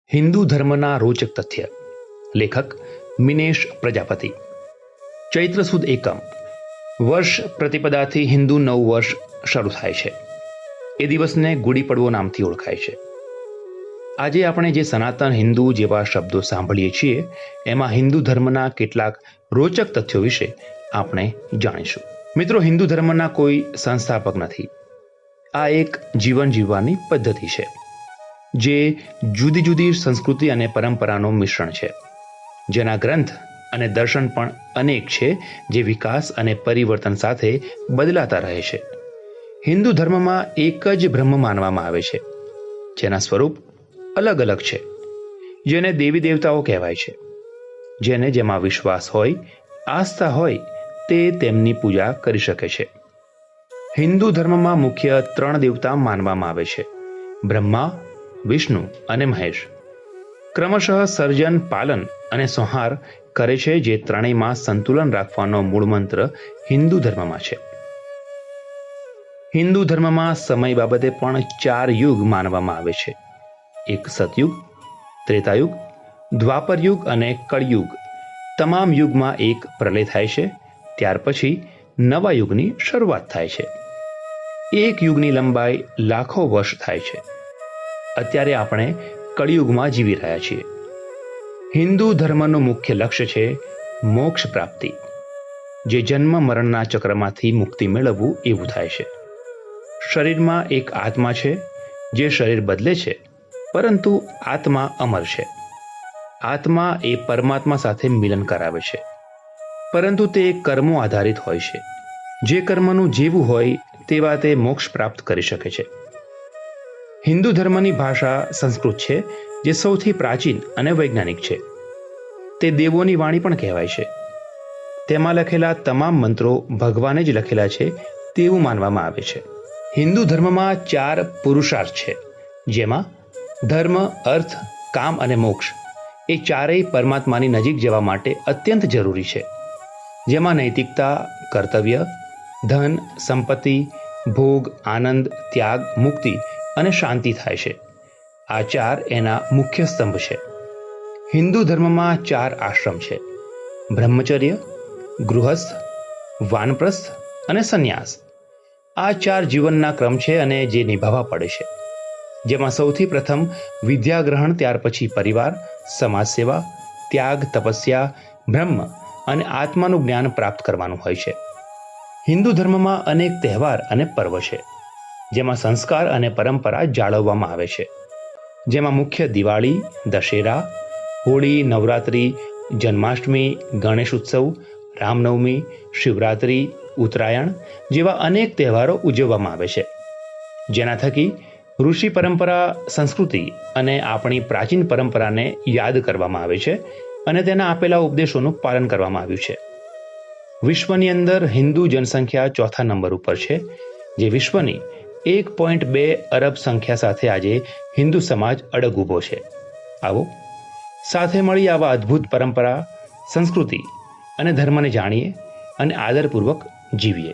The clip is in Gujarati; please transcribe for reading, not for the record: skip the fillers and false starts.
હિન્દુ ધર્મના રોચક તથ્ય. લેખક મિનેશ પ્રજાપતિ. ચૈત્ર સુદ એકમ વર્ષ પ્રતિપદાથી હિન્દુ નવ વર્ષ શરૂ થાય છે. એ દિવસને ગુડી પડવો નામથી ઓળખાય છે. આજે આપણે જે સનાતન હિન્દુ જેવા શબ્દો સાંભળીએ છીએ એમાં હિન્દુ ધર્મના કેટલાક રોચક તથ્યો વિશે આપણે જાણીશું. મિત્રો, હિન્દુ ધર્મના કોઈ સંસ્થાપક નથી. આ એક જીવન જીવવાની પદ્ધતિ છે જે જુદી જુદી સંસ્કૃતિ અને પરંપરાનું મિશ્રણ છે, જેના ગ્રંથ અને દર્શન પણ અનેક છે, જે વિકાસ અને પરિવર્તન સાથે બદલાતા રહે છે. હિન્દુ ધર્મમાં એક જ બ્રહ્મ માનવામાં આવે છે, જેના સ્વરૂપ અલગ અલગ છે, જેને દેવી દેવતાઓ કહેવાય છે. જેને જેમાં વિશ્વાસ હોય, આસ્થા હોય, તે તેમની પૂજા કરી શકે છે. હિન્દુ ધર્મમાં મુખ્ય 3 દેવતા માનવામાં આવે છે: બ્રહ્મા, વિષ્ણુ અને મહેશ. ક્રમશઃ સર્જન, પાલન અને સંહાર કરે છે, જે ત્રણેયમાં સંતુલન રાખવાનો મૂળ મંત્ર હિન્દુ ધર્મમાં છે. હિન્દુ ધર્મમાં સમય બાબતે પણ 4 યુગ માનવામાં આવે છે: એક સતયુગ, ત્રેતાયુગ, દ્વાપર યુગ અને કળયુગ. તમામ યુગમાં એક પ્રલય થાય છે, ત્યાર પછી નવા યુગની શરૂઆત થાય છે. એક યુગની લંબાઈ લાખો વર્ષ થાય છે. અત્યારે આપણે કળિયુગમાં જીવી રહ્યા છીએ. હિન્દુ ધર્મનું મુખ્ય લક્ષ્ય છે મોક્ષ પ્રાપ્તિ, જે જન્મ મરણના ચક્રમાંથી મુક્તિ મેળવવું એવું થાય છે. શરીરમાં એક આત્મા છે, જે શરીર બદલે છે, પરંતુ આત્મા અમર છે. આત્મા એ પરમાત્મા સાથે મિલન કરાવે છે, પરંતુ તે કર્મો આધારિત હોય છે. જે કર્મનું જેવું હોય તેવા તે મોક્ષ પ્રાપ્ત કરી શકે છે. હિન્દુ ધર્મની ભાષા સંસ્કૃત છે, જે સૌથી પ્રાચીન અને વૈજ્ઞાનિક છે. તે દેવોની વાણી પણ કહેવાય છે. તેમાં લખેલા તમામ મંત્રો ભગવાને જ લખેલા છે તેવું માનવામાં આવે છે. હિન્દુ ધર્મમાં 4 પુરુષાર્થ છે, જેમાં ધર્મ, અર્થ, કામ અને મોક્ષ એ ચારેય પરમાત્માની નજીક જવા માટે અત્યંત જરૂરી છે. જેમાં નૈતિકતા, કર્તવ્ય, ધન, સંપત્તિ, ભોગ, આનંદ, ત્યાગ, મુક્તિ અને શાંતિ થાય છે. આ 4 એના મુખ્ય સ્તંભ છે. હિન્દુ ધર્મમાં 4 આશ્રમ છે: બ્રહ્મચર્ય, ગૃહસ્થ, વાનપ્રસ્થ અને સંન્યાસ. આ 4 જીવનના ક્રમ છે અને જે નિભાવવા પડે છે. જેમાં સૌથી પ્રથમ વિદ્યા ગ્રહણ, ત્યાર પછી પરિવાર, સમાજ સેવા, ત્યાગ, તપસ્યા, બ્રહ્મ અને આત્માનું જ્ઞાન પ્રાપ્ત કરવાનું હોય છે. હિન્દુ ધર્મમાં અનેક તહેવાર અને પર્વ છે, જેમાં સંસ્કાર અને પરંપરા જાળવવામાં આવે છે. જેમાં મુખ્ય દિવાળી, દશેરા, હોળી, નવરાત્રિ, જન્માષ્ટમી, ગણેશ ઉત્સવ, રામનવમી, શિવરાત્રિ, ઉત્તરાયણ જેવા અનેક તહેવારો ઉજવવામાં આવે છે. જેના થકી ઋષિ પરંપરા, સંસ્કૃતિ અને આપણી પ્રાચીન પરંપરાને યાદ કરવામાં આવે છે અને તેના આપેલા ઉપદેશોનું પાલન કરવામાં આવ્યું છે. વિશ્વની અંદર હિન્દુ જનસંખ્યા 4થા નંબર ઉપર છે, જે વિશ્વની 1.2 અરબ સંખ્યા સાથે આજે હિન્દુ સમાજ અડગ ઊભો છે. આવો સાથે મળી આવા અદ્ભુત પરંપરા, સંસ્કૃતિ અને ધર્મને જાણીએ અને આદરપૂર્વક જીવીએ.